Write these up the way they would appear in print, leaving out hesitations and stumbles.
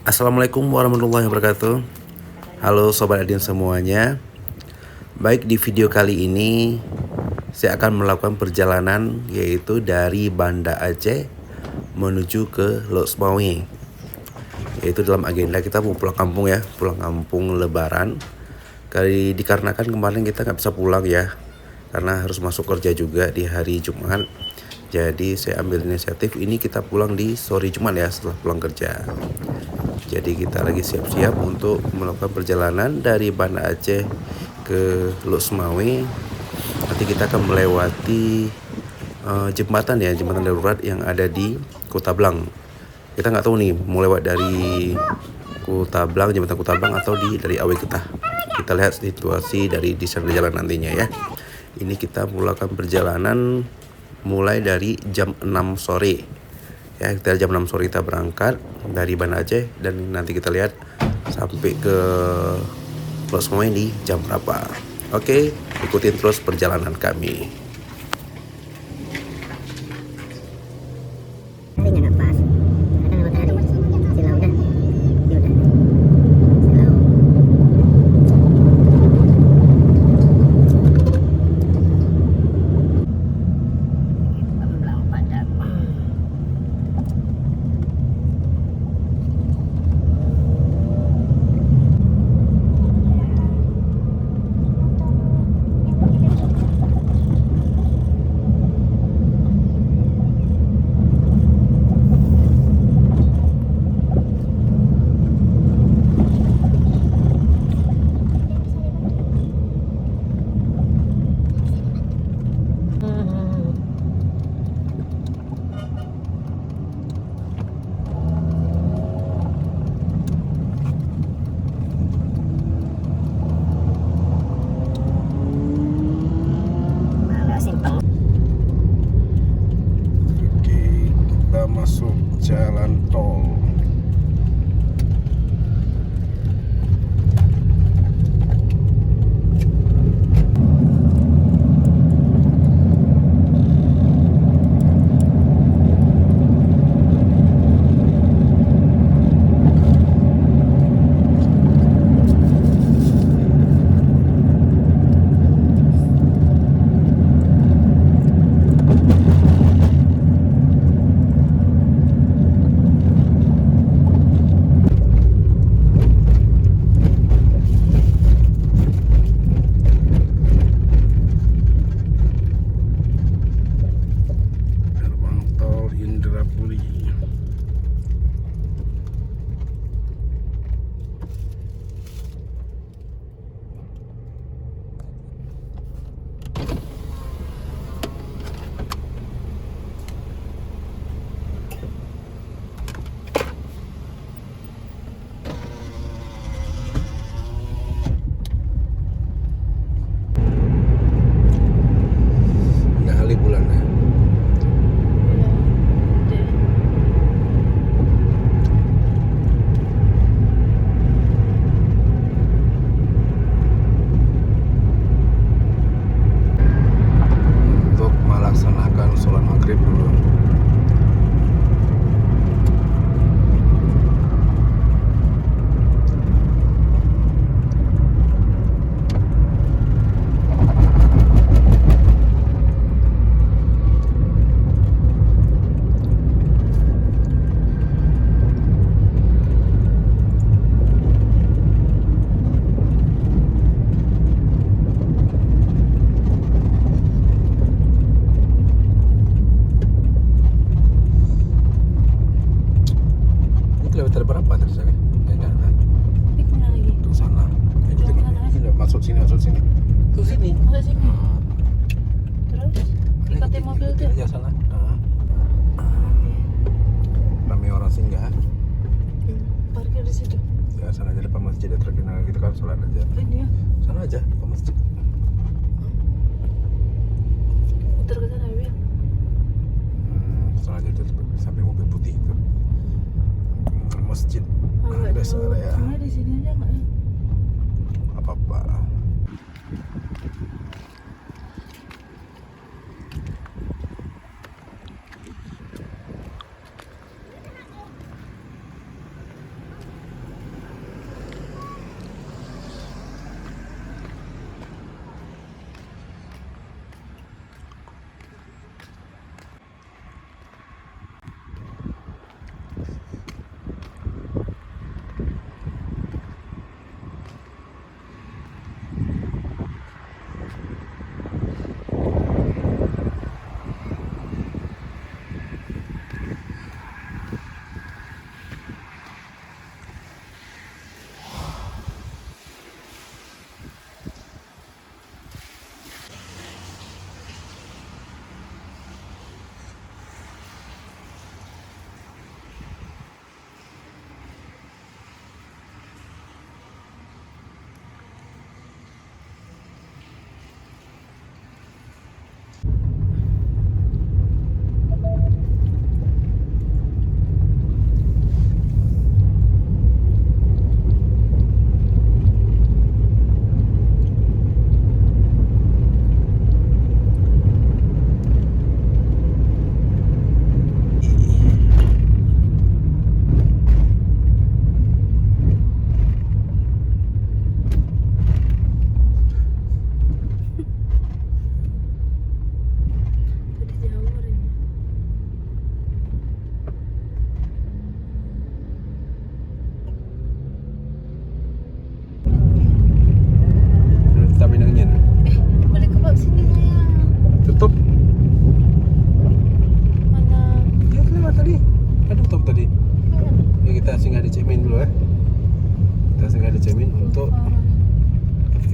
Assalamualaikum warahmatullahi wabarakatuh. Halo Sobat Adin semuanya. Baik, di video kali ini saya akan melakukan perjalanan yaitu dari Banda Aceh menuju ke Lok Sumawe. Yaitu dalam agenda kita mau pulang kampung ya, pulang kampung lebaran. Dikarenakan kemarin kita nggak bisa pulang ya, karena harus masuk kerja juga di hari Jumat. Jadi saya ambil inisiatif ini kita pulang di sore Jumat ya, setelah pulang kerja. Jadi kita lagi siap-siap untuk melakukan perjalanan dari Banda Aceh ke Lok Sumawe. Nanti kita akan melewati jembatan darurat yang ada di Kota Blang. Kita nggak tahu nih mau lewat dari jembatan Kota Blang atau dari Awe Getah. Kita lihat situasi dari desain jalan nantinya ya. Ini kita melakukan perjalanan mulai dari jam 6 sore. Ya, kita jam 6 sore kita berangkat dari Banda Aceh dan nanti kita lihat sampai ke Lok Sumawe di jam berapa. Oke, ikutin terus perjalanan kami. Masuk jalan tol. Kilometer berapa terus ya? Tapi kemana lagi? Ke sana. Masuk sini. Ke sini? Masuk sini? Terus? Ikutin mobil tuh? Ya sana. Ramai orang singgah. Parkir di situ? Ya sana aja depan masjid ya, terkenal gitu kan, sholat aja. Ini ya? Sana aja depan masjid. Muter ke sana ya? Sana aja tuh sampai mobil putih itu. Masjid. Ada sana ya. Cuma di sini aja nggak ya? Apa-apa.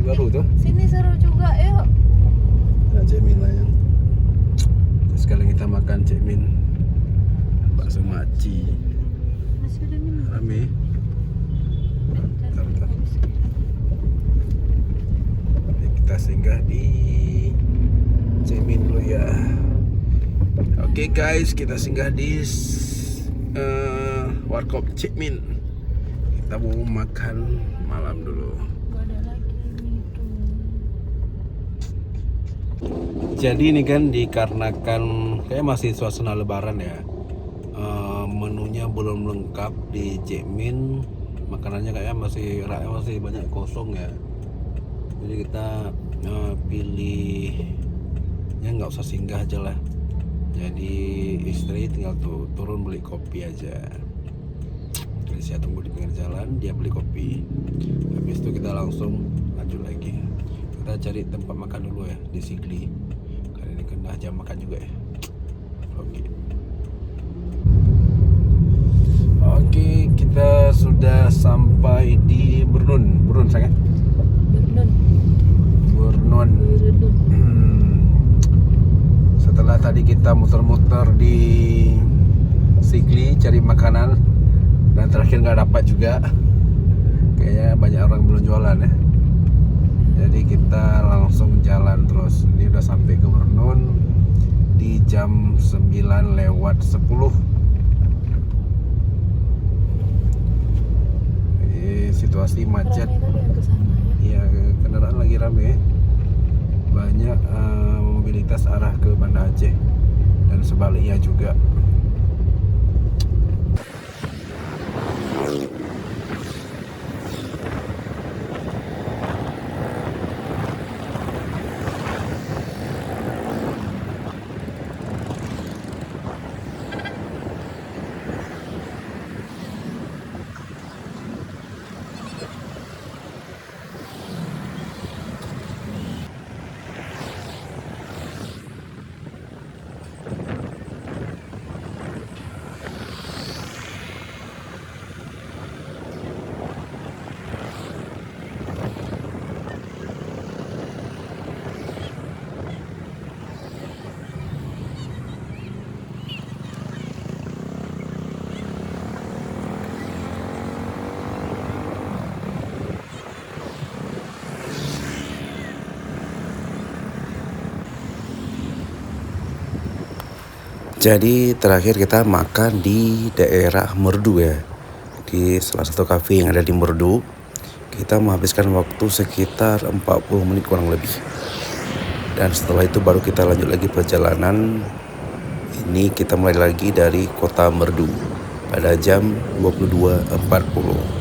baru tuh. Sini seru juga, yuk. Nah, cekmin lah yang. Terus sekarang kita makan cekmin, bakso maci. Masih ada nih. Rame. Bentar, bentar. Kita singgah di cekmin dulu ya. Oke guys, kita singgah di warkop cekmin. Kita mau makan malam dulu. Gak ada lagi itu. Jadi ini kan dikarenakan kayak masih suasana lebaran ya, menunya belum lengkap di cekmin, makanannya kayak masih banyak kosong ya. Jadi kita pilihnya nggak usah singgah aja lah. Jadi istri tinggal turun beli kopi aja. Jadi saya tunggu di pinggir jalan, dia beli kopi. Habis itu kita langsung lanjut lagi. Kita cari tempat makan dulu ya di Sigli. Karena ini kan udah jam makan juga ya. Oke, kita sudah sampai di Burnun sayang. Burnun. Setelah tadi kita muter-muter di Sigli cari makanan dan terakhir nggak dapat juga, kayaknya banyak orang belum jualan ya. Jadi kita langsung jalan terus. Ini udah sampai ke Burnun di jam 9:10. Situasi macet. Iya, kendaraan lagi rame. Banyak mobilitas arah ke Banda Aceh dan sebaliknya juga. Jadi terakhir kita makan di daerah Merdu ya, di salah satu kafe yang ada di Merdu. Kita menghabiskan waktu sekitar 40 menit kurang lebih. Dan setelah itu baru kita lanjut lagi perjalanan. Ini kita mulai lagi dari kota Merdu pada jam 22.40.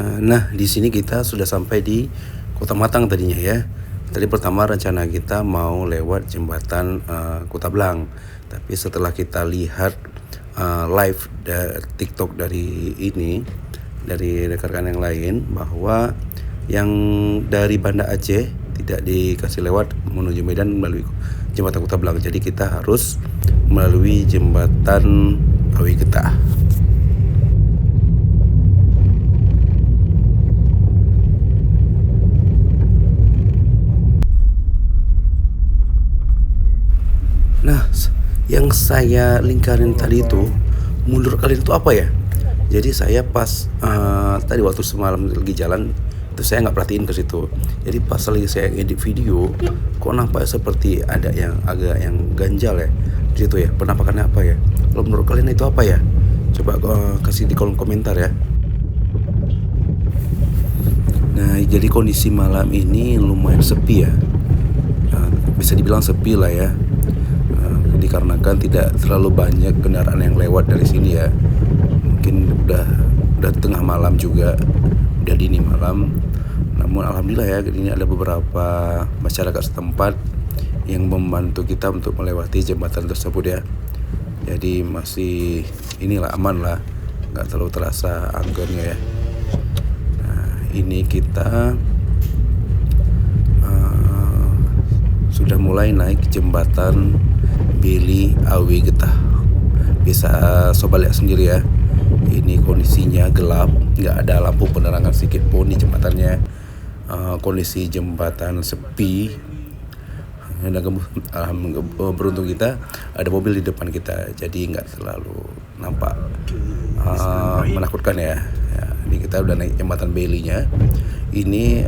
Nah, di sini kita sudah sampai di Kota Matang tadinya ya. Tadi pertama rencana kita mau lewat jembatan Kota Blang, tapi setelah kita lihat live TikTok dari rekan-rekan yang lain bahwa yang dari Banda Aceh tidak dikasih lewat menuju Medan melalui jembatan Kota Blang. Jadi kita harus melalui jembatan Awi Getah. Nah, yang saya lingkarin tadi itu, menurut kalian itu apa ya? Jadi saya pas tadi waktu semalam lagi jalan itu saya nggak perhatiin ke situ. Jadi pas lagi saya edit video, kok nampak seperti ada yang agak yang ganjal ya di situ ya. Penampakannya apa ya? Kalau menurut kalian itu apa ya? Coba kasih di kolom komentar ya. Nah, jadi kondisi malam ini lumayan sepi ya. Bisa dibilang sepi lah ya. Dikarenakan tidak terlalu banyak kendaraan yang lewat dari sini ya. Mungkin udah tengah malam juga, udah dini malam. Namun alhamdulillah ya, ini ada beberapa masyarakat setempat yang membantu kita untuk melewati jembatan tersebut ya. Jadi masih inilah aman lah, nggak terlalu terasa anggernya ya. Nah, ini kita sudah mulai naik jembatan Beli Awi Getah. Bisa sobat lihat sendiri ya. Ini kondisinya gelap, nggak ada lampu penerangan sedikit pun di jembatannya. Kondisi jembatan sepi. Dan beruntung kita ada mobil di depan kita, jadi nggak terlalu nampak menakutkan ya. Ini kita udah naik jembatan Belinya. Ini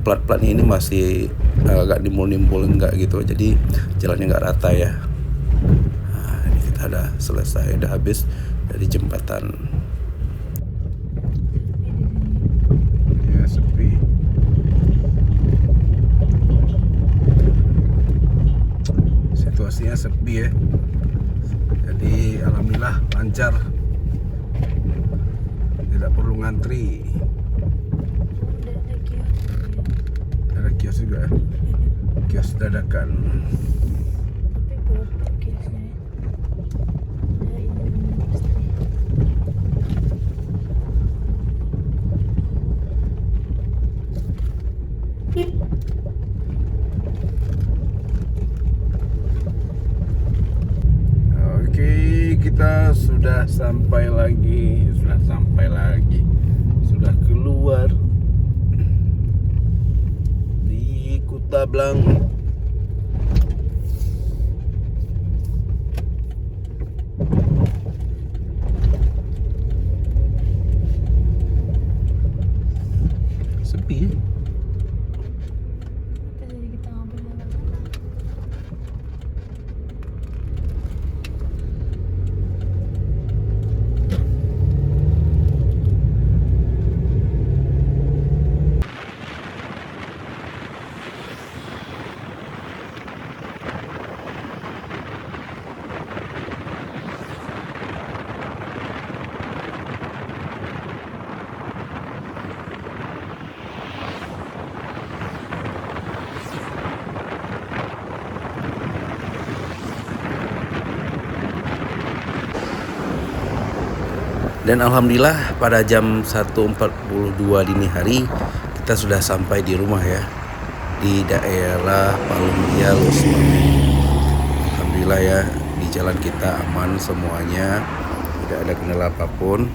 plat-platnya ini masih agak nimbul-nimbul enggak gitu, jadi jalannya nggak rata ya. Nah, ini kita udah selesai, udah habis dari jembatan. Ya, sepi. Situasinya sepi ya. Jadi alhamdulillah lancar. Tidak perlu ngantri. Ada kios juga ya. Kios dadakan. Tapi berapa kiosnya? Oke, kita sudah sampai lagi. Sudah keluar di Kota Blang. Sepi ya? Kenapa jadi kita ngambil jalan sana? Dan alhamdulillah pada jam 1.42 dini hari kita sudah sampai di rumah ya, di daerah Palembia Losmawi. Alhamdulillah ya, di jalan kita aman semuanya, tidak ada kendala apapun.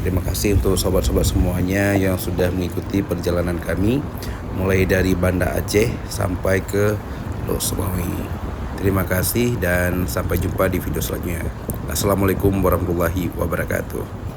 Terima kasih untuk sobat-sobat semuanya yang sudah mengikuti perjalanan kami mulai dari Banda Aceh sampai ke Losmawi. Terima kasih dan sampai jumpa di video selanjutnya. Assalamualaikum warahmatullahi wabarakatuh.